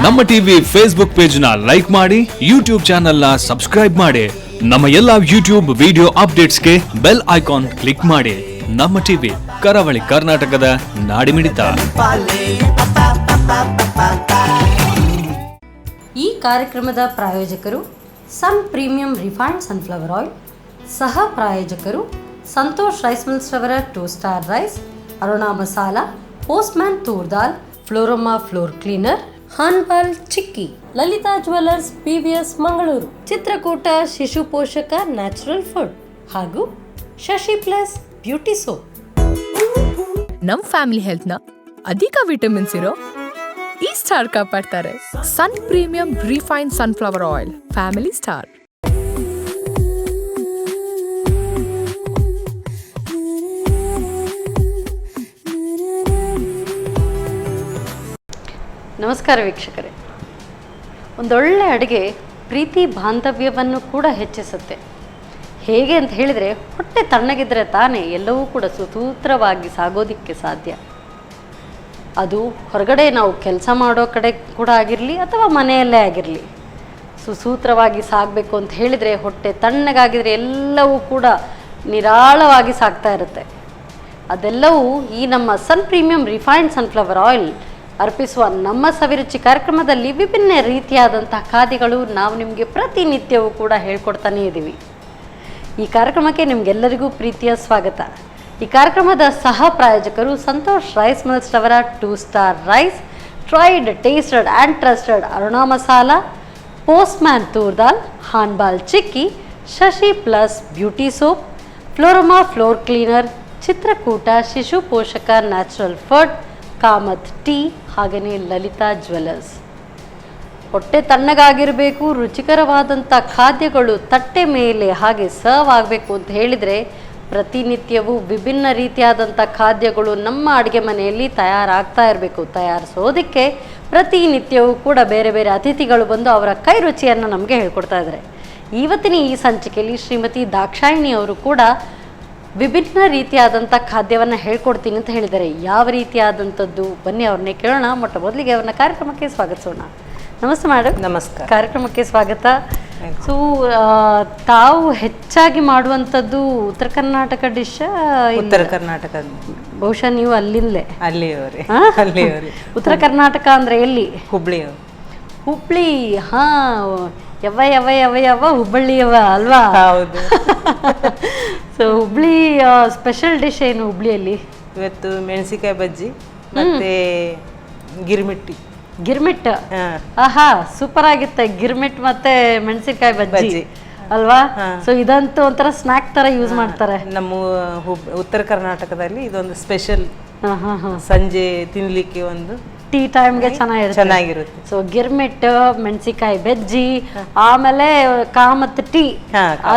ನಮ್ಮ TV Facebook page ನ like ಮಾಡಿ, ಯೂಟ್ಯೂಬ್ ಚಾನೆಲ್ ನ ಸಬ್ಸ್ಕ್ರೈಬ್ ಮಾಡಿ. ನಮ್ಮ ಎಲ್ಲಾ ಯೂಟ್ಯೂಬ್ ವಿಡಿಯೋ ಅಪ್ಡೇಟ್ಸ್ಗೆ ಬೆಲ್ ಐಕಾನ್ ಕ್ಲಿಕ್ ಮಾಡಿ. ನಮ್ಮ ಟಿವಿ ಕರಾವಳಿ ಕರ್ನಾಟಕದ ನಾಡಿಮಿಡಿತ. ಈ ಕಾರ್ಯಕ್ರಮದ ಪ್ರಾಯೋಜಕರು Sun premium refined sunflower oil, ಸಹ ಪ್ರಾಯೋಜಕರು ಸಂತೋಷ್ ರೈಸ್ ಮಿಲ್ಸ್ ರವರ 2 star rice, Aruna masala, Postman toor dal, Floroma floor cleaner, Hanbal chikki, Lalitha jewellers PVS Mangaluru, Chitrakoota ಶಿಶು ಪೋಷಕ ನ್ಯಾಚುರಲ್ ಫುಡ್ ಹಾಗೂ ಶಶಿ ಪ್ಲಸ್ ಬ್ಯೂಟಿ ಸೋಪ್. ನಮ್ ಫ್ಯಾಮಿಲಿ ಹೆಲ್ತ್ ನ ಅಧಿಕ ವಿಟಮಿನ್ಸ್ ಇರೋ ಈ ಸ್ಟಾರ್ ಕಾಪಾಡ್ತಾರೆ. Sun premium refine sunflower oil, family star. ನಮಸ್ಕಾರ ವೀಕ್ಷಕರೇ. ಒಂದೊಳ್ಳೆ ಅಡುಗೆ ಪ್ರೀತಿ ಬಾಂಧವ್ಯವನ್ನು ಕೂಡ ಹೆಚ್ಚಿಸುತ್ತೆ. ಹೇಗೆ ಅಂತ ಹೇಳಿದರೆ, ಹೊಟ್ಟೆ ತಣ್ಣಗಿದ್ರೆ ತಾನೇ ಎಲ್ಲವೂ ಕೂಡ ಸುಸೂತ್ರವಾಗಿ ಸಾಗೋದಕ್ಕೆ ಸಾಧ್ಯ. ಅದು ಹೊರಗಡೆ ನಾವು ಕೆಲಸ ಮಾಡೋ ಕಡೆ ಕೂಡ ಆಗಿರಲಿ ಅಥವಾ ಮನೆಯಲ್ಲೇ ಆಗಿರಲಿ, ಸುಸೂತ್ರವಾಗಿ ಸಾಗಬೇಕು ಅಂತ ಹೇಳಿದರೆ ಹೊಟ್ಟೆ ತಣ್ಣಗಾಗಿದ್ರೆ ಎಲ್ಲವೂ ಕೂಡ ನಿರಾಳವಾಗಿ ಸಾಗ್ತಾ ಇರುತ್ತೆ. ಅದೆಲ್ಲವೂ ಈ ನಮ್ಮ ಸನ್ ಪ್ರೀಮಿಯಂ ರಿಫೈನ್ಡ್ ಸನ್ಫ್ಲವರ್ ಆಯಿಲ್ ಅರ್ಪಿಸುವ ನಮ್ಮ ಸವಿರುಚಿ ಕಾರ್ಯಕ್ರಮದಲ್ಲಿ ವಿಭಿನ್ನ ರೀತಿಯಾದಂತಹ ಖಾದ್ಯಗಳು ನಾವು ನಿಮಗೆ ಪ್ರತಿನಿತ್ಯವೂ ಕೂಡ ಹೇಳ್ಕೊಡ್ತಾನೇ ಇದ್ದೀವಿ. ಈ ಕಾರ್ಯಕ್ರಮಕ್ಕೆ ನಿಮಗೆಲ್ಲರಿಗೂ ಪ್ರೀತಿಯ ಸ್ವಾಗತ. ಈ ಕಾರ್ಯಕ್ರಮದ ಸಹ ಪ್ರಾಯೋಜಕರು ಸಂತೋಷ್ ರೈಸ್ ಮಿಲ್ಸ್ ರವರ 2 star rice, tried, tasted and trusted Aruna masala, Postman toor dal, Hanbal chikki, Shashi plus beauty soap, Floroma floor cleaner, Chitrakoota ಶಿಶು ಪೋಷಕ ನ್ಯಾಚುರಲ್ ಫುಡ್, ಕಾಮತ್ ಟೀ, ಹಾಗೆಯೇ ಲಲಿತಾ ಜ್ಯುವೆಲ್ಲರ್ಸ್. ಹೊಟ್ಟೆ ತಣ್ಣಗಾಗಿರಬೇಕು, ರುಚಿಕರವಾದಂಥ ಖಾದ್ಯಗಳು ತಟ್ಟೆ ಮೇಲೆ ಹಾಗೆ ಸರ್ವ್ ಆಗಬೇಕು ಅಂತ ಹೇಳಿದರೆ ಪ್ರತಿನಿತ್ಯವೂ ವಿಭಿನ್ನ ರೀತಿಯಾದಂಥ ಖಾದ್ಯಗಳು ನಮ್ಮ ಅಡುಗೆ ಮನೆಯಲ್ಲಿ ತಯಾರಾಗ್ತಾ ಇರಬೇಕು. ತಯಾರಿಸೋದಕ್ಕೆ ಪ್ರತಿನಿತ್ಯವೂ ಕೂಡ ಬೇರೆ ಬೇರೆ ಅತಿಥಿಗಳು ಬಂದು ಅವರ ಕೈ ರುಚಿಯನ್ನು ನಮಗೆ ಹೇಳ್ಕೊಡ್ತಾ ಇದ್ದಾರೆ. ಇವತ್ತಿನ ಈ ಸಂಚಿಕೆಯಲ್ಲಿ ಶ್ರೀಮತಿ ದಾಕ್ಷಾಯಿಣಿ ಅವರು ಕೂಡ ವಿಭಿನ್ನ ರೀತಿಯಾದಂಥ ಖಾದ್ಯವನ್ನು ಹೇಳ್ಕೊಡ್ತೀನಿ ಅಂತ ಹೇಳಿದ್ದಾರೆ. ಯಾವ ರೀತಿಯಾದಂಥದ್ದು, ಬನ್ನಿ ಅವ್ರನ್ನೇ ಕೇಳೋಣ. ಮೊಟ್ಟ ಮೊದಲಿಗೆ ಅವ್ರನ್ನ ಕಾರ್ಯಕ್ರಮಕ್ಕೆ ಸ್ವಾಗತಿಸೋಣ. ನಮಸ್ತೆ ಮೇಡಮ್. ನಮಸ್ಕಾರ. ಕಾರ್ಯಕ್ರಮಕ್ಕೆ ಸ್ವಾಗತ. ಸೊ ತಾವು ಹೆಚ್ಚಾಗಿ ಮಾಡುವಂಥದ್ದು ಉತ್ತರ ಕರ್ನಾಟಕ ಡಿಶ್? ಉತ್ತರ ಕರ್ನಾಟಕ. ಬಹುಶಃ ನೀವು ಅಲ್ಲಿಂದಲೇ? ಅಲ್ಲಿಯವರೇ. ಉತ್ತರ ಕರ್ನಾಟಕ ಅಂದರೆ ಎಲ್ಲಿ? ಹುಬ್ಳಿ. ಹುಬ್ಳಿ. ಹಾಂ, ಯವ್ವ ಯವ್ವ ಯವ್ವ ಯವ್ವ ಹುಬ್ಬಳ್ಳಿಯವ ಅಲ್ವಾ? ಹೌದು. ಸೊ ಹುಬ್ಳಿ ಸ್ಪೆಷಲ್ ಡಿಶ್ ಏನು ಹುಬ್ಳಿಯಲ್ಲಿ? ಇವತ್ತು ಮೆಣಸಿಕಾಯಿ ಬಜ್ಜಿ ಮತ್ತೆ ಗಿರ್ಮಿಟ್ಟಿ. ಗಿರ್ಮಿಟ್. ಆಹಾ, ಸೂಪರ್ ಆಗಿತ್ತೆ. ಗಿರ್ಮಿಟ್ ಮತ್ತೆ ಮೆಣಸಿನಕಾಯಿ ಬಜ್ಜಿ ಅಲ್ವಾ? ಸೊ ಇದಂತೂ ಒಂಥರ ಸ್ನಾಕ್ ತರ ಯೂಸ್ ಮಾಡ್ತಾರೆ ನಮ್ಮ ಉತ್ತರ ಕರ್ನಾಟಕದಲ್ಲಿ. ಇದೊಂದು ಸ್ಪೆಷಲ್. ಸಂಜೆ ತಿನ್ಲಿಕ್ಕೆ ಒಂದು ಟೀ ಟೈಮ್ಗೆ ಚೆನ್ನಾಗಿರುತ್ತೆ. ಸೊ ಗಿರ್ಮಿಟ್, ಮೆಣಸಿಕಾಯಿ ಬಜ್ಜಿ, ಆಮೇಲೆ ಕಾಮತ್ ಟೀ,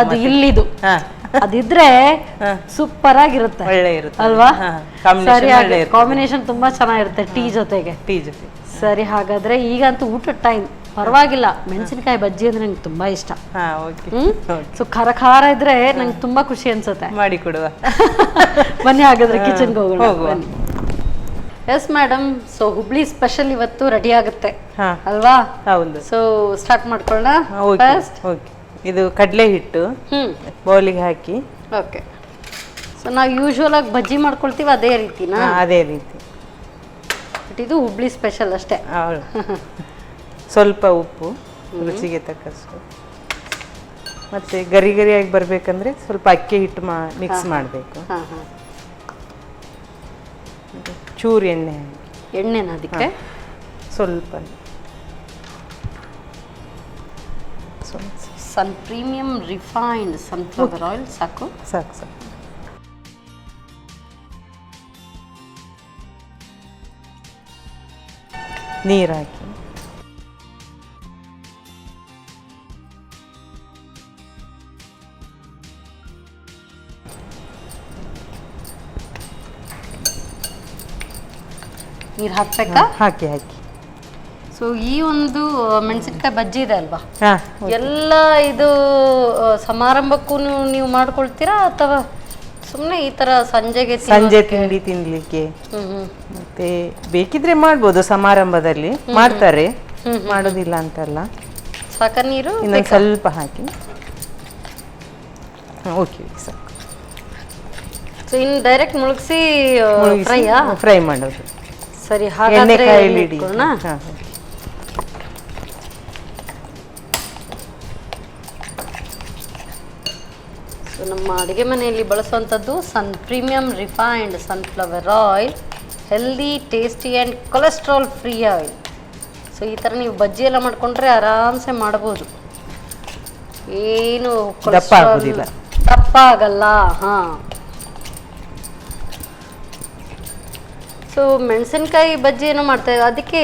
ಅದು ಇಲ್ಲಿದು ಅದಿದ್ರೆ ಸೂಪರ್ ಆಗಿರುತ್ತೆ. ಒಳ್ಳೆ ಇರುತ್ತೆ ಅಲ್ವಾ? ಸರಿ, ಕಾಂಬಿನೇಷನ್ ತುಂಬಾ ಚೆನ್ನಾಗಿರುತ್ತೆ ಟೀ ಜೊತೆಗೆ. ಸರಿ, ಹಾಗಾದ್ರೆ ಈಗಂತೂ ಊಟದ ಟೈಮ್. ಪರವಾಗಿಲ್ಲ, ಮೆಣಸಿನಕಾಯಿ ಬಜ್ಜಿ ಅಂದ್ರೆ ನಂಗೆ ತುಂಬಾ ಇಷ್ಟ. ಸೊ ಖಾರ ಖಾರ ಇದ್ರೆ ನಂಗೆ ತುಂಬಾ ಖುಷಿ ಅನ್ಸುತ್ತೆ. ಮಾಡಿ ಕೊಡುವ. ಬನ್ನಿ ಹಾಗಾದ್ರೆ ಕಿಚನ್ಗೆ ಹೋಗೋಣ. Yes madam. So Hubli special ಇವತ್ತು ರೆಡಿ ಆಗುತ್ತೆ ಅಲ್ವಾ? ಹೌದು. ಸೊ ಸ್ಟಾರ್ಟ್ ಮಾಡ್ಕೊಳ್ಳೋಣ. ಫಸ್ಟ್ ಇದು ಕಡಲೆ ಹಿಟ್ಟು ಬೌಲಿಗೆ ಹಾಕಿ. ಓಕೆ. ಸೊ ನಾವು ಯೂಶುವಲ್ ಆಗಿ ಬಜ್ಜಿ ಮಾಡ್ಕೊಳ್ತೀವಿ ಅದೇ ರೀತಿನಾ? ಅದೇ ರೀತಿ. ಬಟ್ ಇದು ಹುಬ್ಳಿ ಸ್ಪೆಷಲ್ ಅಷ್ಟೇ. ಸ್ವಲ್ಪ ಉಪ್ಪು ರುಚಿಗೆ ತಕ್ಕಷ್ಟು, ಮತ್ತೆ ಗರಿ ಗರಿಯಾಗಿ ಬರ್ಬೇಕಂದ್ರೆ ಸ್ವಲ್ಪ ಅಕ್ಕಿ ಹಿಟ್ಟು ಮಿಕ್ಸ್ ಮಾಡಬೇಕು. ಚೂರು ಎಣ್ಣೆ. ಎಣ್ಣೆನ ಅದಕ್ಕೆ? ಸ್ವಲ್ಪ. ಸನ್ ಪ್ರೀಮಿಯಂ ರಿಫೈನ್ಡ್ ಸನ್ಫ್ಲವರ್ ಆಯಿಲ್ ಸಾಕು? ಸಾಕು ಸಾಕು. ನೀರು ಹಾಕಿ. ನೀರು ಹಾಕ್ಬೇಕಾ? ಹಾಕಿ ಹಾಕಿ. ಸೊ ಈ ಒಂದು ಮೆಣಸಿನಕಾಯಿ ಬಜ್ಜಿ ಇದೆ ಅಲ್ವಾ, ಎಲ್ಲ ಇದು ಸಮಾರಂಭಕ್ಕೂ ನೀವು ಮಾಡ್ಕೊಳ್ತೀರಾ ಅಥವಾ ಸುಮ್ಮನೆ ಈ ತರ ಸಂಜೆ ತಿಂಡಿ ತಿನ್ಲಿಕ್ಕೆ? ಮತ್ತೆ ಬೇಕಿದ್ರೆ ಮಾಡ್ಬೋದು, ಸಮಾರಂಭದಲ್ಲಿ ಮಾಡ್ತಾರೆ, ಮಾಡೋದಿಲ್ಲ ಅಂತಲ್ಲ. ಸಾಕ ನೀರು ಇನ್ನೊಂದು ಸ್ವಲ್ಪ ಹಾಕಿ. ಓಕೆ ಸಾಕು. ಸೊ ಇನ್ನು ಡೈರೆಕ್ಟ್ ಮುಳುಗಿಸಿ ಫ್ರೈಯಾ? ಫ್ರೈ ಮಾಡೋದು. ಸರಿ, ಎಣ್ಣೆ ಹಾಗಾದ್ರೆ ಕಾಯಲ್ಲಿ ಇಡಿ. ಇಟ್ಕೊಳ್ಳೋಣ? ಸೊ ನಮ್ಮ ಅಡುಗೆ ಮನೆಯಲ್ಲಿ ಬಳಸುವಂಥದ್ದು premium refined sunflower oil, healthy, tasty and cholesterol free oil. So ಈ ಥರ ನೀವು ಬಜ್ಜಿ ಎಲ್ಲ ಮಾಡಿಕೊಂಡ್ರೆ ಆರಾಮ್ಸೆ ಮಾಡ್ಬೋದು, ಏನು ದಪ್ಪ ಆಗೋದಿಲ್ಲ. ದಪ್ಪ ಆಗಲ್ಲ. ಹಾಂ. ಸೊ ಮೆಣಸಿನ್ಕಾಯಿ ಬಜ್ಜಿ ಏನೋ ಮಾಡ್ತಾ ಇದ್ದೀವಿ, ಅದಕ್ಕೆ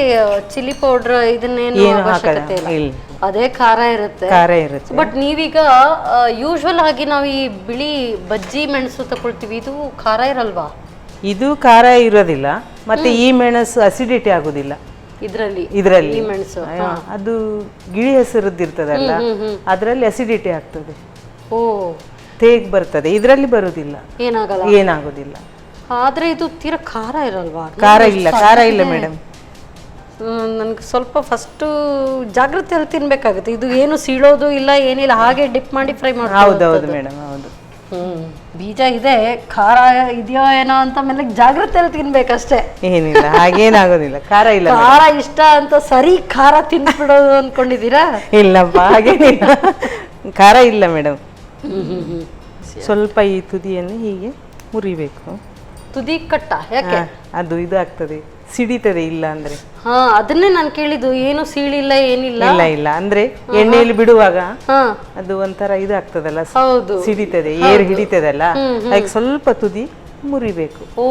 ಚಿಲ್ಲಿ ಪೌಡ್ರ್ ಇದನ್ನೇನು ಅವಶ್ಯಕತೆ ಇಲ್ಲ, ಅದೇ ಖಾರ ಇರುತ್ತೆ. ಬಟ್ ನೀವೀಗ ಯೂಶ್ವಲ್ ಆಗಿ ನಾವು ಈ ಬಿಳಿ ಬಜ್ಜಿ ಮೆಣಸು ತಗೊಳ್ತೀವಿ, ಇದು ಖಾರ ಇರಲ್ವಾ? ಇದು ಖಾರ ಇರೋದಿಲ್ಲ, ಮತ್ತೆ ಈ ಮೆಣಸು ಅಸಿಡಿಟಿ ಆಗುದಿಲ್ಲ ಇದರಲ್ಲಿ. ಮೆಣಸು ಅದು ಗಿಳಿ ಹೆಸರದ್ದಿರ್ತದಲ್ಲ, ಅದರಲ್ಲಿ ಅಸಿಡಿಟಿ ಆಗ್ತದೆ. ಓ, ತೇಗ್ ಬರ್ತದೆ, ಇದರಲ್ಲಿ ಬರುದಿಲ್ಲ, ಏನಾಗೋದಿಲ್ಲ. ಆದ್ರೆ ಇದು ತೀರಾ ಖಾರ ಇರಲ್ವಾ? ಖಾರ ಇಲ್ಲ ಮೇಡಮ್. ನನ್ಗೆ ಸ್ವಲ್ಪ ಫಸ್ಟ್ ಜಾಗ್ರತೆಯಲ್ಲಿ ತಿನ್ಬೇಕಾಗುತ್ತೆ. ಇದು ಏನು ಸೀಳೋದು ಇಲ್ಲ, ಏನಿಲ್ಲ, ಹಾಗೆ ಡಿಪ್ ಮಾಡಿ ಫ್ರೈ ಮಾಡಿ. ಹೌದೌದು ಮೇಡಮ್, ಹೌದು. ಬೀಜ ಇದೆ, ಖಾರ ಇದೆಯೋ ಏನೋ ಅಂತ ಮೇಲೆ ಜಾಗ್ರತೆಯಲ್ಲಿ ತಿನ್ಬೇಕಷ್ಟೇ. ಏನಿಲ್ಲ, ಹಾಗೇನಾಗೋದಿಲ್ಲ. ಖಾರ ಇಲ್ಲ. ಖಾರ ಇಷ್ಟ ಅಂತ ಸರಿ ಖಾರ ತಿನ್ಬಿಡೋದು ಅನ್ಕೊಂಡಿದ್ದೀರಾ? ಇಲ್ಲಪ್ಪ, ಹಾಗೇನಿಲ್ಲ, ಖಾರ ಇಲ್ಲ ಮೇಡಮ್. ಸ್ವಲ್ಪ ಈ ತುದಿಯನ್ನು ಹೀಗೆ ಮುರಿಬೇಕು. ತುದಿ ಕಟ್ಟ ಯಾಕೆ? ಅದು ಇದಾಗ್ತದೆ, ಸಿಡಿತದೆ ಇಲ್ಲ ಅಂದ್ರೆ. ಹಾ, ಅದನ್ನೇ ನಾನು ಕೇಳಿದ್ದು, ಏನು ಸೀಳಿಲ್ಲ ಏನಿಲ್ಲ. ಇಲ್ಲ ಅಂದ್ರೆ ಎಣ್ಣೆಯಲ್ಲಿ ಬಿಡುವಾಗ ಅದು ಒಂಥರ ಇದಾಗ್ತದಲ್ಲ, ಹೌದು, ಸಿಡಿತದೆ, ಏರ್ ಹಿಡಿತದಲ್ಲ, ಅದಕ್ಕೆ ಸ್ವಲ್ಪ ತುದಿ ಮುರಿಬೇಕು. ಓ,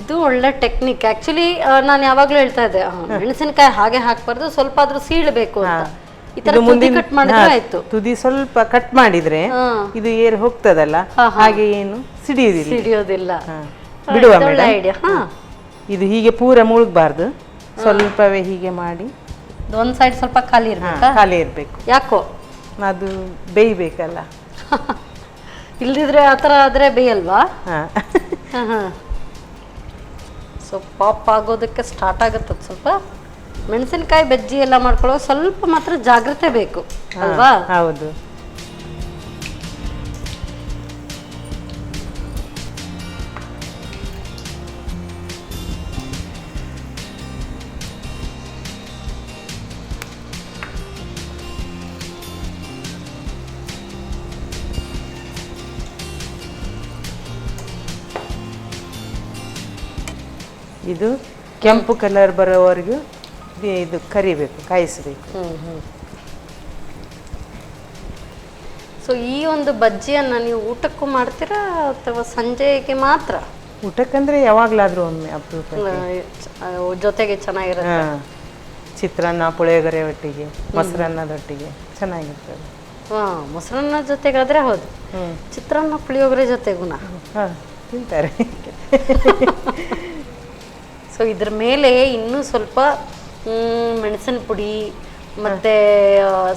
ಇದು ಒಳ್ಳೆ ಟೆಕ್ನಿಕ್. ಆಕ್ಚುಲಿ ನಾನು ಯಾವಾಗ್ಲೂ ಹೇಳ್ತಾ ಇದ್ದೆ, ಮೆಣಸಿನಕಾಯಿ ಹಾಗೆ ಹಾಕ್ಬಾರ್ದು, ಸ್ವಲ್ಪ ಆದ್ರೂ ಸೀಳಬೇಕು ಅಂತ. ಈ ತರ ತುದಿ ಕಟ್ ಮಾಡಿದ್ರೆ ಆಯ್ತು. ತುದಿ ಸ್ವಲ್ಪ ಕಟ್ ಮಾಡಿದ್ರೆ ಇದು ಏರ್ ಹೋಗ್ತದಲ್ಲ, ಹಾಗೆ ಏನು ಸಿಡಿಯೋದಿಲ್ಲ. ಬಿಡುವ ಮೇಡಮ್. ಇದು ಹೀಗೆ ಪೂರ ಮುಳುಗಬಾರ್ದು, ಸ್ವಲ್ಪವೇ ಹೀಗೆ ಮಾಡಿ ಒಂದ್ ಸೈಡ್ ಸ್ವಲ್ಪ ಖಾಲಿ ಇರ್ಬೇಕು. ಯಾಕೋ ಅದು ಬೇಯ್ಬೇಕಲ್ಲ. ಇಲ್ದಿದ್ರೆ ಆತರ ಆದ್ರೆ ಬೇಯಲ್ವಾ? ಸೊ ಪಾಪ್ ಆಗೋದಕ್ಕೆ ಸ್ಟಾರ್ಟ್ ಆಗುತ್ತೆ ಸ್ವಲ್ಪ. ಮೆಣಸಿನಕಾಯಿ ಬಜ್ಜಿ ಎಲ್ಲ ಮಾಡ್ಕೊಳ್ಳೋ ಸ್ವಲ್ಪ ಮಾತ್ರ ಜಾಗ್ರತೆ ಬೇಕು ಅಲ್ವಾ? ಹೌದು. ಇದು ಕೆಂಪು ಕಲರ್ ಬರೋವರೆಗೂ ಇದು ಕರಿಬೇಕು, ಕಾಯಿಸಬೇಕು. ಸೊ ಈ ಒಂದು ಬಜ್ಜಿಯನ್ನ ನೀವು ಊಟಕ್ಕೂ ಮಾಡ್ತೀರಾ ಅಥವಾ ಸಂಜೆಗೆ ಮಾತ್ರ? ಊಟಕ್ಕಂದ್ರೆ ಯಾವಾಗ್ಲಾದ್ರೂ ಒಮ್ಮೆ ಅಪರೂಪ, ಜೊತೆಗೆ ಚೆನ್ನಾಗಿರುತ್ತೆ. ಚಿತ್ರಾನ್ನ, ಪುಳಿಯೋಗರೆ ಒಟ್ಟಿಗೆ, ಮೊಸರನ್ನದೊಟ್ಟಿಗೆ ಚೆನ್ನಾಗಿರ್ತದೆ. ಮೊಸರನ್ನ ಜೊತೆಗಾದ್ರೆ ಹೌದು, ಚಿತ್ರಾನ್ನ ಪುಳಿಯೋಗರೆ ಜೊತೆಗುಣ ತಿಂತಾರೆ. ಸೊ ಇದ್ರ ಮೇಲೆ ಇನ್ನೂ ಸ್ವಲ್ಪ ಮೆಣಸಿನ ಪುಡಿ ಮತ್ತೆ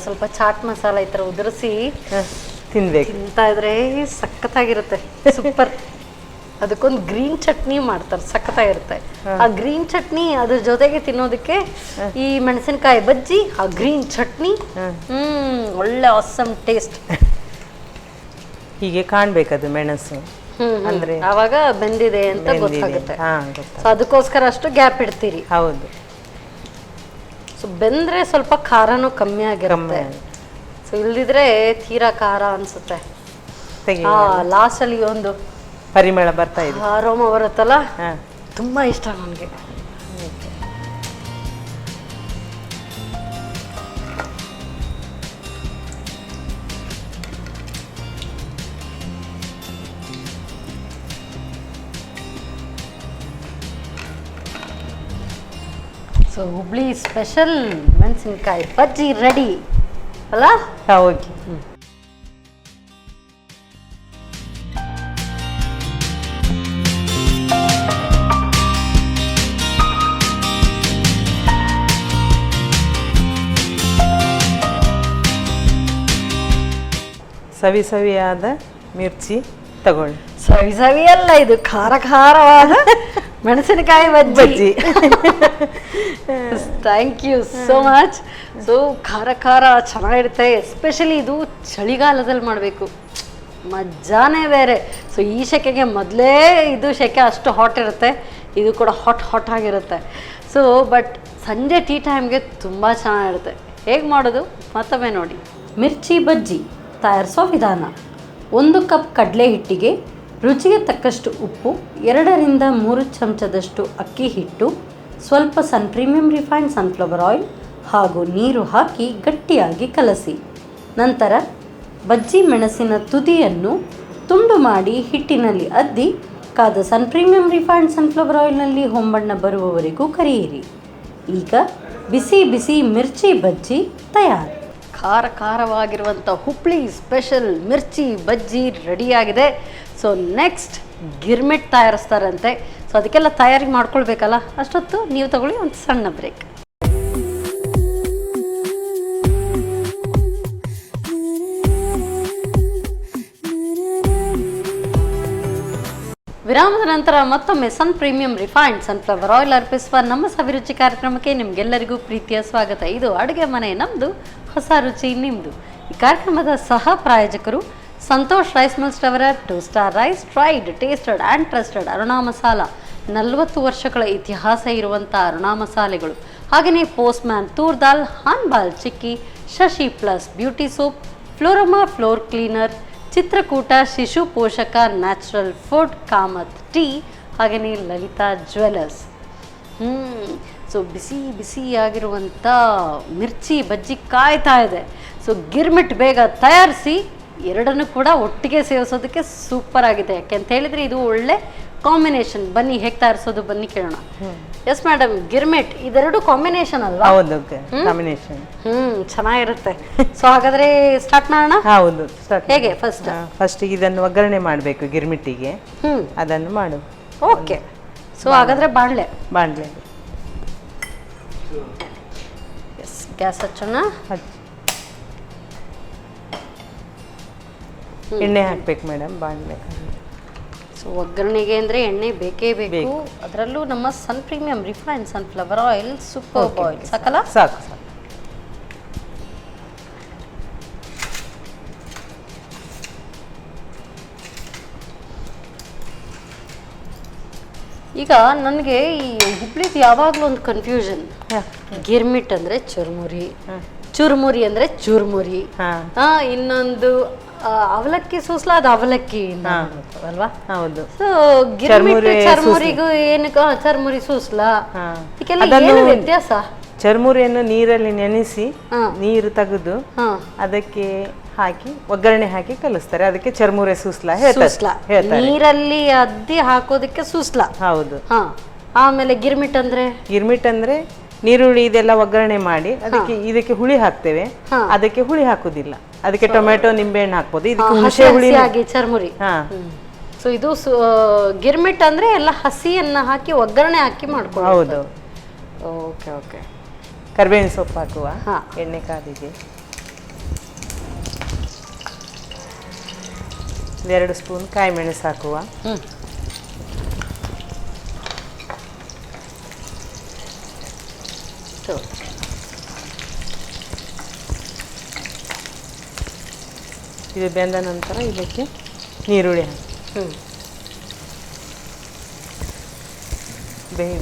ಸ್ವಲ್ಪ ಚಾಟ್ ಮಸಾಲ ಈ ಥರ ಉದುರಿಸಿ ತಿನ್ಬೇಕು. ತಿಂತಾ ಇದ್ರೆ ಸಖತ್ತಾಗಿರುತ್ತೆ, ಸೂಪರ್. ಅದಕ್ಕೊಂದು ಗ್ರೀನ್ ಚಟ್ನಿ ಮಾಡ್ತಾರೆ, ಸಖತ್ತಾಗಿರುತ್ತೆ. ಆ ಗ್ರೀನ್ ಚಟ್ನಿ ಅದ್ರ ಜೊತೆಗೆ ತಿನ್ನೋದಕ್ಕೆ ಈ ಮೆಣಸಿನಕಾಯಿ ಬಜ್ಜಿ, ಆ ಗ್ರೀನ್ ಚಟ್ನಿ, ಒಳ್ಳೆ ಆಸಮ್ ಟೇಸ್ಟ್. ಹೀಗೆ ಕಾಣ್ಬೇಕದು ಮೆಣಸು, ಅಂದ್ರೆ ಆವಾಗ ಬೆಂದಿದೆ ಅಂತ ಗೊತ್ತಾಗುತ್ತೆ. ಸೊ ಅದಕ್ಕೋಸ್ಕರ ಅಷ್ಟು ಗ್ಯಾಪ್ ಇಡ್ತೀರಿ. ಹೌದು. ಸೊ ಬೆಂದ್ರೆ ಸ್ವಲ್ಪ ಖಾರನೂ ಕಮ್ಮಿ ಆಗಿರುತ್ತೆ. ಸೊ ಇಲ್ದಿದ್ರೆ ತೀರಾ ಖಾರ ಅನ್ಸುತ್ತೆ. ಲಾಸ್ಟ್ ಅಲ್ಲಿ ಒಂದು ಪರಿಮಳ ಬರ್ತಾ ಇದೆ, ಅರೋಮ ಬರುತ್ತಲ್ಲ, ತುಂಬಾ ಇಷ್ಟ ನನಗೆ. ಸೊ ಹುಬ್ಳಿ ಸ್ಪೆಷಲ್ ಮೆಣಸಿನಕಾಯಿ ಬಜ್ಜಿ ರೆಡಿ ಅಲ್ಲ? ಓಕೆ. ಸವಿಯಾದ ಮಿರ್ಚಿ, ತಗೊಳ್ಳಿ. ಸವಿ ಸವಿ ಅಲ್ಲ, ಇದು ಖಾರ ಖಾರವಾದ ಮೆಣಸಿನಕಾಯಿ bajji. Thank you so much. So ಖಾರ ಖಾರ ಚೆನ್ನಾಗಿರುತ್ತೆ. ಎಸ್ಪೆಷಲಿ ಇದು ಚಳಿಗಾಲದಲ್ಲಿ ಮಾಡಬೇಕು, ಮಜಾನೇ ಬೇರೆ. ಸೊ ಈ ಸೆಕೆಗೆ ಮೊದಲೇ ಇದು ಸೆಕೆ ಅಷ್ಟು ಹಾಟ್ ಇರುತ್ತೆ, ಇದು ಕೂಡ ಹಾಟ್ ಆಗಿರುತ್ತೆ. ಸೊ ಬಟ್ ಸಂಜೆ ಟೀ ಟೈಮ್ಗೆ ತುಂಬ ಚೆನ್ನಾಗಿರುತ್ತೆ. ಹೇಗೆ ಮಾಡೋದು ಮತ್ತೊಮ್ಮೆ ನೋಡಿ. ಮಿರ್ಚಿ ಬಜ್ಜಿ ತಯಾರಿಸೋ ವಿಧಾನ: 1 ಕಪ್ ಕಡಲೆ ಹಿಟ್ಟಿಗೆ ರುಚಿಗೆ ತಕ್ಕಷ್ಟು ಉಪ್ಪು, 2ರಿಂದ 3 ಚಮಚದಷ್ಟು ಅಕ್ಕಿ ಹಿಟ್ಟು, ಸ್ವಲ್ಪ ಪ್ರೀಮಿಯಂ ರಿಫೈನ್ಡ್ ಸನ್ಫ್ಲವರ್ ಆಯಿಲ್ ಹಾಗೂ ನೀರು ಹಾಕಿ ಗಟ್ಟಿಯಾಗಿ ಕಲಸಿ. ನಂತರ ಬಜ್ಜಿ ಮೆಣಸಿನ ತುದಿಯನ್ನು ತುಂಡು ಮಾಡಿ ಹಿಟ್ಟಿನಲ್ಲಿ ಅದ್ದಿ ಕಾದ ಪ್ರೀಮಿಯಂ ರಿಫೈನ್ಡ್ ಸನ್ಫ್ಲವರ್ ಆಯಿಲ್ನಲ್ಲಿ ಹೊಂಬಣ್ಣ ಬರುವವರೆಗೂ ಕರಿಯಿರಿ. ಈಗ ಬಿಸಿ ಬಿಸಿ ಮಿರ್ಚಿ ಬಜ್ಜಿ ತಯಾರು. ಖಾರ ಖಾರವಾಗಿರುವಂಥ ಹುಬ್ಳಿ ಸ್ಪೆಷಲ್ ಮಿರ್ಚಿ ಬಜ್ಜಿ ರೆಡಿಯಾಗಿದೆ. ಸೊ ನೆಕ್ಸ್ಟ್ ಗಿರ್ಮಿಟ್ ತಯಾರಿಸ್ತಾರಂತೆ. ಸೊ ಅದಕ್ಕೆಲ್ಲ ತಯಾರಿ ಮಾಡ್ಕೊಳ್ಬೇಕಲ್ಲ, ಅಷ್ಟೊತ್ತು ನೀವು ತಗೊಳ್ಳಿ ಒಂದು ಸಣ್ಣ ಬ್ರೇಕ್. ವಿರಾಮದ ನಂತರ ಮತ್ತೊಮ್ಮೆ ಪ್ರೀಮಿಯಂ ರಿಫೈನ್ಡ್ ಸನ್ಫ್ಲವರ್ ಆಯಿಲ್ ಅರ್ಪಿಸುವ ನಮ್ಮ ಸವಿರುಚಿ ಕಾರ್ಯಕ್ರಮಕ್ಕೆ ನಿಮಗೆಲ್ಲರಿಗೂ ಪ್ರೀತಿಯ ಸ್ವಾಗತ. ಇದು ಅಡುಗೆ ಮನೆ ನಮ್ಮದು, ಹೊಸ ರುಚಿ ನಿಮ್ಮದು. ಈ ಕಾರ್ಯಕ್ರಮದ ಸಹ ಪ್ರಾಯೋಜಕರು ಸಂತೋಷ್ ರೈಸ್ ಮಿಲ್ಸ್ ರವರ 2 star rice, tried, tasted and trusted Aruna masala. 40 ವರ್ಷಗಳ ಇತಿಹಾಸ ಇರುವಂಥ ಅರುಣಾ ಮಸಾಲೆಗಳು. ಹಾಗೆಯೇ Postman toor dal, Hanbal chikki, Shashi plus beauty soap, Floroma floor cleaner, Chitrakoota ಶಿಶು ಪೋಷಕ, ನ್ಯಾಚುರಲ್ ಫುಡ್, ಕಾಮತ್ ಟೀ, ಹಾಗೆಯೇ ಲಲಿತಾ ಜ್ಯುವೆಲರ್ಸ್. ಸೊ ಬಿಸಿ ಬಿಸಿಯಾಗಿರುವಂಥ ಮಿರ್ಚಿ ಬಜ್ಜಿ ಕಾಯ್ತಾ ಇದೆ. ಸೊ ಗಿರ್ಮಿಟ್ ಬೇಗ ತಯಾರಿಸಿ ಎರಡನ್ನೂ ಕೂಡ ಒಟ್ಟಿಗೆ ಸೇವಿಸೋದಕ್ಕೆ ಸೂಪರ್ ಆಗಿದೆ. ಯಾಕೆ ಅಂತ ಹೇಳಿದರೆ ಇದು ಒಳ್ಳೆ ಕಾಂಬಿನೇಷನ್. ಬನ್ನಿ ಹೇಗೆ ತಯಾರಿಸೋದು ಬನ್ನಿ ಕೇಳೋಣ. ಎಸ್ ಮೇಡಮ್, ಗಿರ್ಮಿಟ್ ಇದೆರಡು ಕಾಂಬಿನೇಷನ್ ಅಲ್ವಾ? ಹೌದು, ಕಾಂಬಿನೇಷನ್. ಚೆನ್ನಾಗಿರುತ್ತೆ. ಸೊ ಹಾಗಾದ್ರೆ ಸ್ಟಾರ್ಟ್ ಮಾಡೋಣ. ಹೌದು, ಹೇಗೆ? ಫಸ್ಟ್ ಇದನ್ನು ಒಗ್ಗರಣೆ ಮಾಡಬೇಕು ಗಿರ್ಮಿಟ್ಟಿಗೆ. ಅದನ್ನು ಮಾಡು. ಓಕೆ. ಸೊ ಹಾಗಾದ್ರೆ ಬಾಣಲೆ ಎಸ್, ಗ್ಯಾಸ್ ಹಚ್ಚೋಣ. ಎಣ್ಣೆ ಹಾಕ್ಬೇಕು ಮೇಡಮ್ ಬಾಣಲೆ. ಸೊ ಒಗ್ಗರಣೆಗೆ ಅಂದರೆ ಎಣ್ಣೆ ಬೇಕೇ ಬೇಕು. ಅದರಲ್ಲೂ ನಮ್ಮ premium refined sunflower oil, super oil. ಸಾಕಲ್ಲ? ಸಾಕು. ಈಗ ನನಗೆ ಈ ಹುಬ್ಳಿದು ಯಾವಾಗಲೂ ಒಂದು ಕನ್ಫ್ಯೂಷನ್. ಗಿರ್ಮಿಟ್ ಅಂದರೆ ಚುರುಮುರಿ, ಚುರುಮುರಿ ಅಂದರೆ ಚುರುಮುರಿ, ಇನ್ನೊಂದು ಅವಲಕ್ಕಿ ಸೂಸ್ಲ, ಅದು ಅವಲಕ್ಕಿ ಅಲ್ವಾ? ಹೌದು. ಸೊ ಗಿರ್ಮಿಟ್ ಚರ್ಮುರಿಗೂ ಏನಕ್ಕೆ ಚರ್ಮುರಿ ಸೂಸ್ಲ, ಇದಕ್ಕೆಲ್ಲ ಏನು ವ್ಯತ್ಯಾಸ? ಚರ್ಮುರಿಯನ್ನು ನೀರಲ್ಲಿ ನೆನೆಸಿ ನೀರು ತೆಗೆದು ಅದಕ್ಕೆ ಹಾಕಿ ಒಗ್ಗರಣೆ ಹಾಕಿ ಕಲಿಸ್ತಾರೆ. ಅದಕ್ಕೆ ಚರ್ಮುರಿ ಸೂಸ್ಲ ಹೇಳ್ತಾರೆ. ನೀರಲ್ಲಿ ಅದ್ದಿ ಹಾಕೋದಕ್ಕೆ ಸೂಸ್ಲ. ಹೌದು. ಆಮೇಲೆ ಗಿರ್ಮಿಟ್ ಅಂದ್ರೆ ನೀರುಳ್ಳಿ ಇದೆಲ್ಲ ಒಗ್ಗರಣೆ ಮಾಡಿ ಇದಕ್ಕೆ ಹುಳಿ ಹಾಕ್ತೇವೆ. ಅದಕ್ಕೆ ಹುಳಿ ಹಾಕುದಿಲ್ಲ. ಅದಕ್ಕೆ ಟೊಮೆಟೊ, ನಿಂಬೆಹಣ್ಣು ಹಾಕ್ಬೋದು. ಇದಕ್ಕೆ ಹುಣಸೆ ಹುಳಿ. ಚರ್ಮುರಿ. ಸೊ ಇದು ಗಿರ್ಮಿಟ್ ಅಂದ್ರೆ ಎಲ್ಲ ಹಸಿಯನ್ನ ಹಾಕಿ ಒಗ್ಗರಣೆ ಹಾಕಿ ಮಾಡ್ಕೊಳ್ಳೋದು. ಹೌದು. ಓಕೆ. ಕರಿಬೇವಿನ ಸೊಪ್ಪು ಹಾಕುವ. ಎಣ್ಣೆ ಕಾದಿಗೆ 2 ಸ್ಪೂನ್ ಕಾಯಿ ಮೆಣಸು ಹಾಕುವ. ಇದು ಬೆಂದ ನಂತರ ಇದಕ್ಕೆ ನೀರುಳ್ಳಿ ಹಾಕಿ.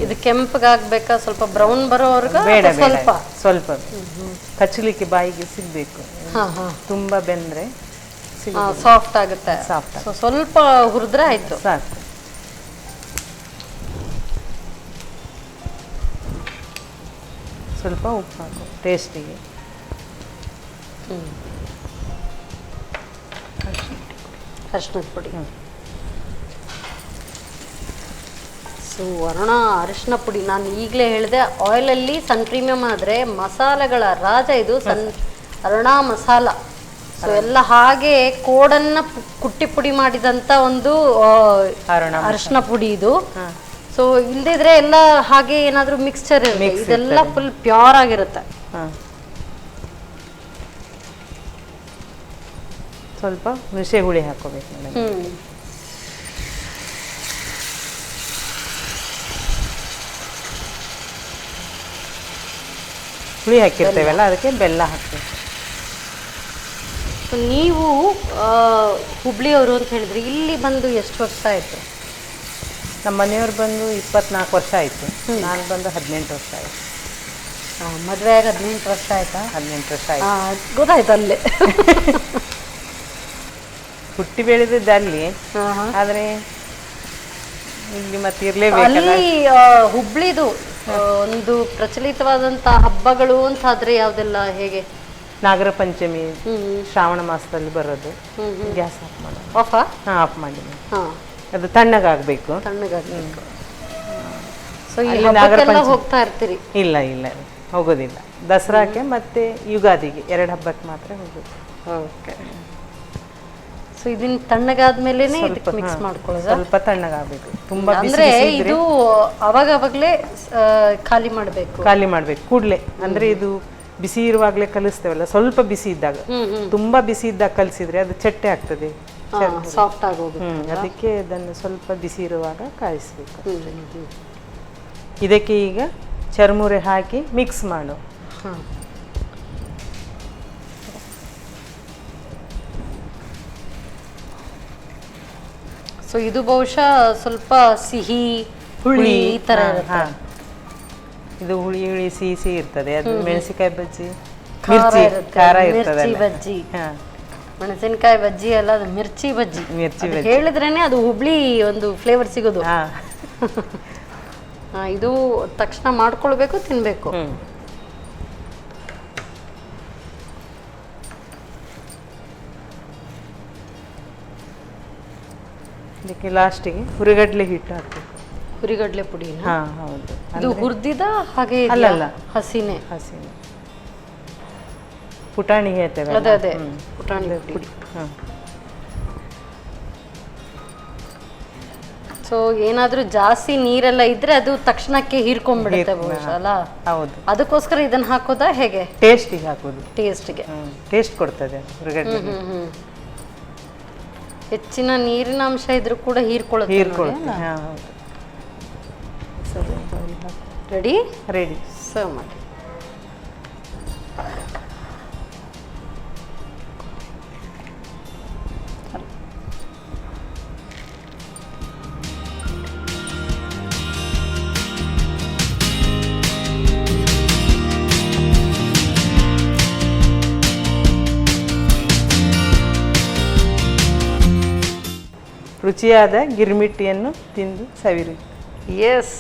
ಇದು ಕೆಂಪಗಾಗ್ಬೇಕಾ? ಸ್ವಲ್ಪ ಬ್ರೌನ್ ಬರೋವರೆಗ? ಬೇಡ, ಸ್ವಲ್ಪ ಕಚ್ಚಲಿಕ್ಕೆ ಬಾಯಿಗೆ ಸಿಗ್ಬೇಕು. ತುಂಬಾ ಬೆಂದ್ರೆ ಸಾಫ್ಟ್ ಆಗುತ್ತೆ. ಸ್ವಲ್ಪ ಹುರಿದ್ರೆ ಆಯ್ತು. ಸಾಕು. ಸ್ವಲ್ಪ ಉಪ್ಪು ಹಾಕು ಟೇಸ್ಟಿಗೆ. ಅರಿಶಿನದ ಪುಡಿ. ಸೊ ಅರಿಶಿನ ಪುಡಿ ನಾನು ಈಗಲೇ ಹೇಳಿದೆ, ಆಯಿಲಲ್ಲಿ ಪ್ರೀಮಿಯಂ ಆದರೆ ಮಸಾಲೆಗಳ ರಾಜ ಇದು ಅರುಣಾ ಮಸಾಲ. ಸೊ ಎಲ್ಲ ಹಾಗೆ ಕೋಡನ್ನ ಕುಟ್ಟಿ ಪುಡಿ ಮಾಡಿದಂಥ ಒಂದು ಅರಿಶಿನ ಪುಡಿ ಇದು. ಸೊ ಇಲ್ದಿದ್ರೆ ಎಲ್ಲ ಹಾಗೆ ಏನಾದರೂ ಮಿಕ್ಸ್ಚರ್ ಇರುತ್ತೆ. ಇದೆಲ್ಲ ಫುಲ್ ಪ್ಯೂರ್ ಆಗಿರುತ್ತೆ. ಸ್ವಲ್ಪ ಹುಣಸೆ ಹುಳಿ ಹಾಕೋಬೇಕು ಮೇಡಮ್. ಹುಳಿ ಹಾಕಿರ್ತೇವಲ್ಲ ಅದಕ್ಕೆ ಬೆಲ್ಲ ಹಾಕ್ತೇವೆ. ಸೊ ನೀವು ಹುಬ್ಳಿಯವರು ಅಂತ ಹೇಳಿದ್ರಿ, ಇಲ್ಲಿ ಬಂದು ಎಷ್ಟು ವರ್ಷ ಆಯಿತು? ನಮ್ಮ ಮನೆಯವ್ರು ಬಂದು 24 ವರ್ಷ ಆಯಿತು, ನಾನು ಬಂದು 18 ವರ್ಷ ಆಯಿತು. ಮದುವೆ ಆಗಿ 18 ವರ್ಷ ಆಯ್ತಾ? 18 ವರ್ಷ ಆಯಿತು. ಗೊತ್ತಾಯ್ತು ಅಲ್ಲೇ. ಹುಟ್ಟಿ ಬೆಳೆದಿದ್ದು ಅಲ್ಲಿ, ಆದರೆ ಇಲ್ಲಿ ಮತ್ತೆ ಇರಲೇಬೇಕಲ್ಲ. ಅಲ್ಲಿ ಹುಬ್ಳಿದು ಒಂದು ಪ್ರಚಲಿತವಾದಂಥ ಹಬ್ಬಗಳು ಅಂತ ಆದ್ರೆ ಯಾವುದೆಲ್ಲ, ಹೇಗೆ? ನಾಗರ ಪಂಚಮಿ ಶ್ರಾವಣ ಮಾಸದಲ್ಲಿ ಬರೋದು. ಗ್ಯಾಸ್ ಆಫ್ ಮಾಡೋದು. ಆಫಾ? ಹಾಂ, ಆಫ್ ಮಾಡಿದ್ದೀನಿ. ಹಾಂ, ಅದು ತಣ್ಣಗಾಗಬೇಕು. ತಣ್ಣಗಾಗಬೇಕು. ಸೊ ಈ ಹಬ್ಬಕ್ಕೆಲ್ಲ ಹೋಗ್ತಾ ಇರ್ತೀರಿ? ಇಲ್ಲ ಇಲ್ಲ, ಹೋಗೋದಿಲ್ಲ. ದಸರಾಕ್ಕೆ ಮತ್ತೆ ಯುಗಾದಿಗೆ 2 ಹಬ್ಬಕ್ಕೆ ಮಾತ್ರ ಹೋಗೋದು. ಓಕೆ. ಸೊ ಇದನ್ನ ತಣ್ಣಗಾದ್ಮೇಲೆ ಇದಕ್ಕೆ ಮಿಕ್ಸ್ ಮಾಡ್ಕೊಳ್ಳೋದು. ಸ್ವಲ್ಪ ತಣ್ಣಗಾಗಬೇಕು, ತುಂಬಾ ಅಂದ್ರೆ ಇದು ಅವಾಗವಾಗಲೇ ಖಾಲಿ ಮಾಡಬೇಕು ಕೂಡಲೇ. ಅಂದ್ರೆ ಇದು ಬಿಸಿ ಇರುವಾಗಲೇ ಕಲಿಸ್ತೇವಲ್ಲ, ಸ್ವಲ್ಪ ಬಿಸಿ ಇದ್ದಾಗ, ತುಂಬಾ ಬಿಸಿ ಇದ್ದಾಗ ಕಲಿಸಿದ್ರೆ ಅದು ಚಟ್ಟೆ ಆಗ್ತದೆ, ಸಾಫ್ಟ್ ಆಗೋಗುತ್ತೆ. ಅದಕ್ಕೆ ಅದನ್ನು ಸ್ವಲ್ಪ ಬಿಸಿ ಇರುವಾಗ ಕಾಯಿಸ್ಬೇಕು. ಇದಕ್ಕೆ ಈಗ ಚರ್ಮುರೆ ಹಾಕಿ ಮಿಕ್ಸ್ ಮಾಡು. ಸೊ ಇದು ಬಹುಶಃ ಸ್ವಲ್ಪ ಸಿಹಿ ಹುಳಿ ಈ ತರ ಇರುತ್ತೆ. ಇದು ಹುಳಿ ಹುಳಿ ಸಿಹಿ ಸಿಹಿ ಇರ್ತದೆ. ಅದು ಮೆಣಸಿನಕಾಯಿ ಬಜ್ಜಿ, ಮಿರ್ಚಿ ಖಾರ ಇರ್ತದೆ. ಬಜ್ಜಿ, ಮೆಣಸಿನಕಾಯಿ ಬಜ್ಜಿ ಅಲ್ಲ, ಅದು ಮಿರ್ಚಿ ಬಜ್ಜಿ. ಹೇಳಿದ್ರೇನೆ ಅದು ಹುಬ್ಳಿ ಒಂದು ಫ್ಲೇವರ್ ಸಿಗೋದು. ಇದು ತಕ್ಷಣ ಮಾಡ್ಕೊಳ್ಬೇಕು, ತಿನ್ಬೇಕು. ಇದಕ್ಕೆ ಲಾಸ್ಟಿಗೆ ಹುರಿಗಡ್ಲೆ ಹಿಟ್ಟು ಹಾಕಬೇಕು. ಹುರಿಗಡ್ಲೆ ಪುಡಿ? ಹೌದು. ಇದು ಹುರಿದಿದ ಹಾಗೆ? ಅಲ್ಲ, ಹಸಿನೇ. ಪುಟಾಣಿ ಹೇಳ್ತೇವೆ. ಅದೇ ಪುಟಾಣಿ ಪುಡಿ. ಸೊ ಏನಾದ್ರೂ ಜಾಸ್ತಿ ನೀರೆಲ್ಲ ಇದ್ರೆ ಅದು ತಕ್ಷಣಕ್ಕೆ ಹೀರ್ಕೊಂಡ್ಬಿಡುತ್ತೆ ಬಹುಶಃ ಅಲ್ಲ? ಹೌದು. ಅದಕ್ಕೋಸ್ಕರ ಇದನ್ನ ಹಾಕೋದಾ ಹೇಗೆ? ಟೇಸ್ಟಿಗೆ ಹಾಕೋದು. ಟೇಸ್ಟ್ಗೆ ಟೇಸ್ಟ್ ಕೊಡ್ತದೆ ಹುರಿಗಡ್ಲೆ. ಹೆಚ್ಚಿನ ನೀರಿನ ಅಂಶ ಇದ್ರೂ ಕೂಡ ಹೀರ್ಕೊಳ್ಳುತ್ತೆ. ರೆಡಿ ರೆಡಿ ಸರ್ವ್ ಮಾಡಿ. ರುಚಿಯಾದ ಗಿರ್ಮಿಟ್ಟಿಯನ್ನು ತಿಂದು ಸವಿರಿ. ಎಸ್,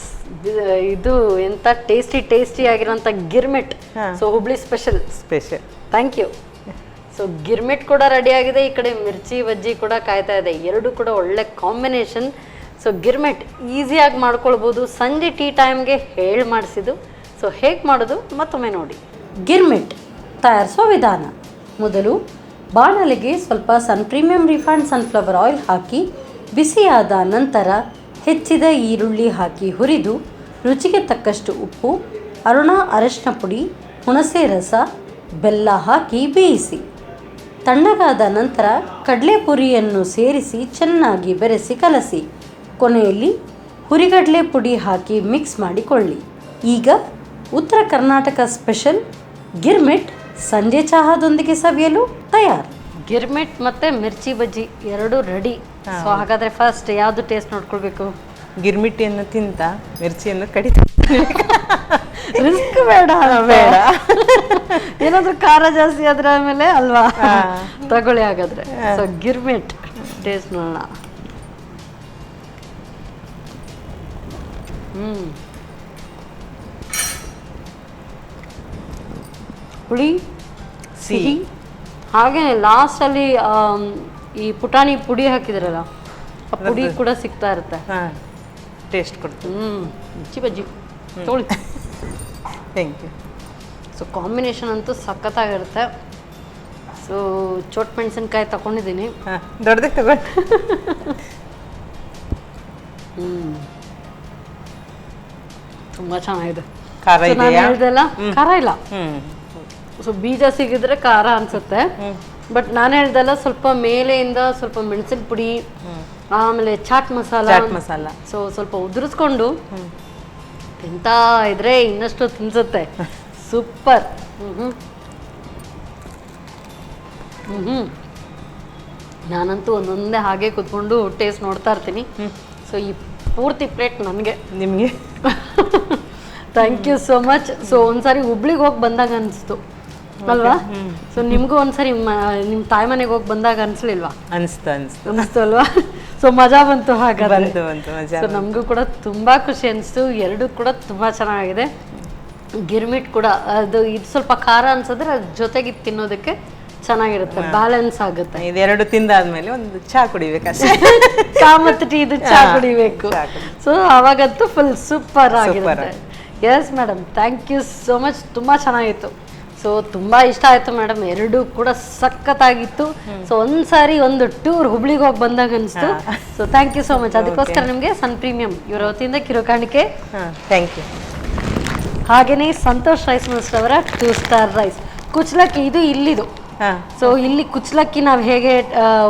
ಇದು ಎಂತ ಟೇಸ್ಟಿ ಆಗಿರೋಂಥ girmit. So Hubli special. Thank you. So girmit ಕೂಡ ರೆಡಿ ಆಗಿದೆ, ಈ ಕಡೆ ಮಿರ್ಚಿ ಬಜ್ಜಿ ಕೂಡ ಕಾಯ್ತಾ ಇದೆ. ಎರಡು ಕೂಡ ಒಳ್ಳೆ ಕಾಂಬಿನೇಷನ್. ಸೊ ಗಿರ್ಮಿಟ್ ಈಸಿಯಾಗಿ ಮಾಡ್ಕೊಳ್ಬೋದು. ಸಂಜೆ ಟೀ ಟೈಮ್ಗೆ ಹೇಳಿ ಮಾಡಿಸಿದ್ದು. ಸೊ ಹೇಗೆ ಮಾಡೋದು ಮತ್ತೊಮ್ಮೆ ನೋಡಿ. ಗಿರ್ಮಿಟ್ ತಯಾರಿಸೋ ವಿಧಾನ: ಮೊದಲು ಬಾಣಲೆಗೆ ಸ್ವಲ್ಪ ಪ್ರೀಮಿಯಂ ರಿಫೈನ್ಡ್ ಸನ್ಫ್ಲವರ್ ಆಯಿಲ್ ಹಾಕಿ ಬಿಸಿಯಾದ ನಂತರ ಹೆಚ್ಚಿದ ಈರುಳ್ಳಿ ಹಾಕಿ ಹುರಿದು ರುಚಿಗೆ ತಕ್ಕಷ್ಟು ಉಪ್ಪು, ಅರಿಶಿನ ಪುಡಿ, ಹುಣಸೆ ರಸ, ಬೆಲ್ಲ ಹಾಕಿ ಬೇಯಿಸಿ. ತಣ್ಣಗಾದ ನಂತರ ಕಡಲೆಪುರಿಯನ್ನು ಸೇರಿಸಿ ಚೆನ್ನಾಗಿ ಬೆರೆಸಿ ಕಲಸಿ. ಕೊನೆಯಲ್ಲಿ ಹುರಿಗಡಲೆ ಪುಡಿ ಹಾಕಿ ಮಿಕ್ಸ್ ಮಾಡಿಕೊಳ್ಳಿ. ಈಗ ಉತ್ತರ ಕರ್ನಾಟಕ ಸ್ಪೆಷಲ್ ಗಿರ್ಮಿಟ್ ಸಂಜೆ ಚಹಾದೊಂದಿಗೆ ಸವಿಯಲು ತಯಾರು. ಗಿರ್ಮಿಟ್ ಮತ್ತು ಮಿರ್ಚಿ ಬಜ್ಜಿ ಎರಡೂ ರೆಡಿ. ಸೊ ಹಾಗಾದರೆ ಫಸ್ಟ್ ಯಾವುದು ಟೇಸ್ಟ್ ನೋಡ್ಕೊಳ್ಬೇಕು? ಗಿರ್ಮಿಟ್ಟಿಯನ್ನು ತಿಂತ ಮಿರ್ಚಿಯನ್ನು ಕಡಿತಾ. ರಿಸ್ಕ್ ಬೇಡ. ಏನಾದರೂ ಖಾರ ಜಾಸ್ತಿ ಆದ್ರೆ ಆಮೇಲೆ ಅಲ್ವಾ, ತಗೊಳ್ಳಿ ಹಾಗಾದ್ರೆ. ಸೊ ಗಿರ್ಮಿಟ್ ಟೇಸ್ಟ್ ನೋಡೋಣ. ಹುಳಿ ಸಿಹಿ, ಹಾಗೆ ಲಾಸ್ಟಲ್ಲಿ ಈ ಪುಟಾಣಿ ಪುಡಿ ಹಾಕಿದ್ರಲ್ಲ, ಆ ಪುಡಿ ಕೂಡ ಸಿಗ್ತಾ ಇರುತ್ತೆ. ಟೇಸ್ಟ್ ಕೊಡ್ತೀವಿ. ಮಿರ್ಚಿ ಬಜ್ಜಿ ತೊಗೊಳ್ಳಿ. Thank you. ಸೊ ಕಾಂಬಿನೇಷನ್ ಅಂತೂ ಸಖತ್ತಾಗಿರುತ್ತೆ. ಸೊ ಚೋಟ್ ಮೆಣಸಿನ್ಕಾಯಿ ತಗೊಂಡಿದ್ದೀನಿ. ದೊಡ್ಡದೇ ತಗೊಂಡು. ತುಂಬ ಚೆನ್ನಾಗಿದೆ. ಖಾರ ಹೇಳ್ದಲ್ಲ, ಖಾರ ಇಲ್ಲ. ಸೊ ಬೀಜ ಸಿಗಿದ್ರೆ ಖಾರ ಅನ್ಸುತ್ತೆ. ಬಟ್ ನಾನು ಹೇಳ್ದಲ್ಲ, ಸ್ವಲ್ಪ ಮೇಲೆಯಿಂದ ಸ್ವಲ್ಪ ಮೆಣಸಿನ ಪುಡಿ, ಆಮೇಲೆ ಚಾಟ್ ಮಸಾಲ. ಸೊ ಸ್ವಲ್ಪ ಉದುರಿಸ್ಕೊಂಡು ತಿಂತಾ ಇದ್ರೆ ಇನ್ನಷ್ಟು ತಿನ್ಸುತ್ತೆ. ಸೂಪರ್. ನಾನಂತೂ ಒಂದೊಂದೇ ಹಾಗೆ ಕೂತ್ಕೊಂಡು ಟೇಸ್ಟ್ ನೋಡ್ತಾ ಇರ್ತೀನಿ. ಸೊ ಈ ಪೂರ್ತಿ ಪ್ಲೇಟ್ ನನಗೆ. ನಿಮಗೆ thank you so much. So ಒಂದ್ಸಾರಿ ಹುಬ್ಳಿಗೆ ಹೋಗಿ ಬಂದಾಗ ಅನಿಸ್ತು ಅಲ್ವಾ? ಸೊ ನಿಮಗೂ ಒಂದ್ಸರಿ ನಿಮ್ಮ ತಾಯಿ ಮನೆಗೆ ಹೋಗಿ ಬಂದಾಗ ಅನಿಸ್ಲಿಲ್ವಾ? ಅನಿಸ್ತು ಅಲ್ವಾ? ಸೊ ಮಜಾ ಬಂತು ಹಾಗಾದ್ರೆ. ಮಜಾ. ಸೊ ನಮಗೂ ಕೂಡ ತುಂಬಾ ಖುಷಿ ಅನಿಸ್ತು. ಎರಡು ಕೂಡ ತುಂಬಾ ಚೆನ್ನಾಗಿದೆ. ಗಿರ್ಮಿಟ್ ಕೂಡ ಅದು ಇದು ಸ್ವಲ್ಪ ಖಾರ ಅನ್ಸಿದ್ರೆ ಅದ್ರ ಜೊತೆಗೆ ತಿನ್ನೋದಕ್ಕೆ ಚೆನ್ನಾಗಿರುತ್ತೆ, ಬ್ಯಾಲೆನ್ಸ್ ಆಗುತ್ತೆ. ಇದೆರಡು ತಿಂದಾದ್ಮೇಲೆ ಒಂದು ಚಾ ಕುಡಿಬೇಕಷ್ಟೇ. ಚಾ ಮತ್ತು ಟೀ ಇದು ಚಾ ಕುಡಿಬೇಕು. ಸೊ ಅವಾಗಂತೂ ಫುಲ್ ಸೂಪರ್ ಆಗಿರುತ್ತೆ. Yes madam, thank you so much. ತುಂಬಾ ಚೆನ್ನಾಗಿತ್ತು. ಸೊ ತುಂಬಾ ಇಷ್ಟ ಆಯ್ತು ಮೇಡಮ್. ಎರಡು ಕೂಡ ಸಖತ್ತಾಗಿತ್ತು. ಸೊ ಒಂದ್ಸಾರಿ ಒಂದು ಟೂರ್ ಹುಬ್ಳಿಗೆ ಹೋಗಿ ಬಂದಾಗ ಅನಿಸ್ತು. So thank you so much. ಅದಕ್ಕೋಸ್ಕರ ನಿಮಗೆ ಸನ್ ಪ್ರೀಮಿಯಂ ಇವರ ವತಿಯಿಂದ ಕಿರುಕಾಣಿಕೆ. Thank you. ಹಾಗೇನೆ ಸಂತೋಷ್ ರೈಸ್ ಮಿಲ್ಸ್ ಅವರ 2 ಸ್ಟಾರ್ ರೈಸ್ ಕುಚ್ಚಲಕ್ಕಿ, ಇದು ಇಲ್ಲಿದು. ಸೊ ಇಲ್ಲಿ ಕುಚ್ಚಲಕ್ಕಿ ನಾವು ಹೇಗೆ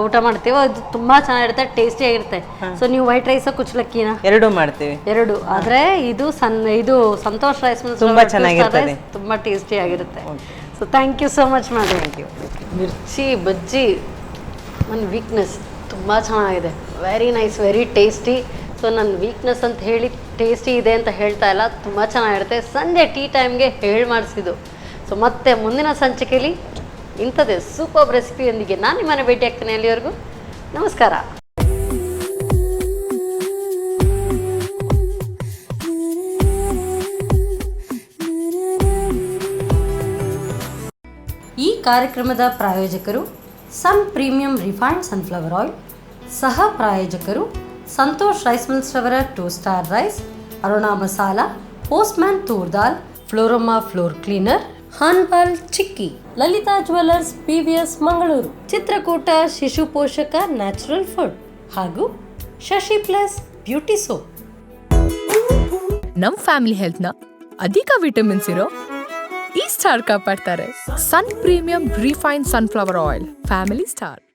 ಊಟ ಮಾಡ್ತೀವೋ ಅದು ತುಂಬಾ ಚೆನ್ನಾಗಿರುತ್ತೆ, ಟೇಸ್ಟಿ ಆಗಿರುತ್ತೆ. ಸೊ ನೀವು ವೈಟ್ ರೈಸ್ ಕುಚ್ಚಲಕ್ಕಿನ ಎರಡು ಮಾಡ್ತೀವಿ. ಎರಡು ಆದ್ರೆ ಇದು ಸಂತೋಷ್ ರೈಸ್ ಮಿಲ್ಸ್ ತುಂಬಾ ಚೆನ್ನಾಗಿರುತ್ತೆ, ತುಂಬಾ ಟೇಸ್ಟಿ ಆಗಿರುತ್ತೆ. So thank you so much madam. Thank you. Mirchi bajji ನನ್ನ ವೀಕ್ನೆಸ್, ತುಂಬಾ ಚೆನ್ನಾಗಿದೆ. Very nice, very tasty. So ನನ್ನ ವೀಕ್ನೆಸ್ ಅಂತ ಹೇಳಿ ಟೇಸ್ಟಿ ಇದೆ ಅಂತ ಹೇಳ್ತಾ ಇಲ್ಲ, ತುಂಬ ಚೆನ್ನಾಗಿರುತ್ತೆ. ಸಂಜೆ ಟೀ ಟೈಮ್ಗೆ ಹೇಳಿ ಮಾಡಿಸಿದ್ದು. ಸೊ ಮತ್ತೆ ಮುಂದಿನ ಸಂಚಿಕೆಯಲ್ಲಿ ಇಂಥದ್ದೇ ಸೂಪರ್ ರೆಸಿಪಿಯೊಂದಿಗೆ ನಾನು ನಿಮ್ಮನ್ನು ಭೇಟಿ ಆಗ್ತೇನೆ. ಅಲ್ಲಿವರೆಗೂ ನಮಸ್ಕಾರ. ಈ ಕಾರ್ಯಕ್ರಮದ ಪ್ರಾಯೋಜಕರು Sun premium refined sunflower oil. ಸಹ ಪ್ರಾಯೋಜಕರು ಸಂತೋಷ್ ರೈಸ್ ಮಿಲ್ಸ್ ರವರ 2 star rice, Aruna masala, Postman toor dal, Floroma floor cleaner, Hanbal chikki, Lalitha jewellers PVS Mangaluru, Chitrakoota ಶಿಶು ಪೋಷಕ ನ್ಯಾಚುರಲ್ ಫುಡ್ ಹಾಗೂ ಶಶಿ ಪ್ಲಸ್ ಬ್ಯೂಟಿ ಸೋಪ್. ನಮ್ ಫ್ಯಾಮಿಲಿ ಹೆಲ್ತ್ ನ ಅಧಿಕ ವಿಟಮಿನ್ಸ್ ಇರೋ ಈ ಸ್ಟಾರ್ ಕಾಪಾಡ್ತಾರೆ. Sun premium refine sunflower oil, family star.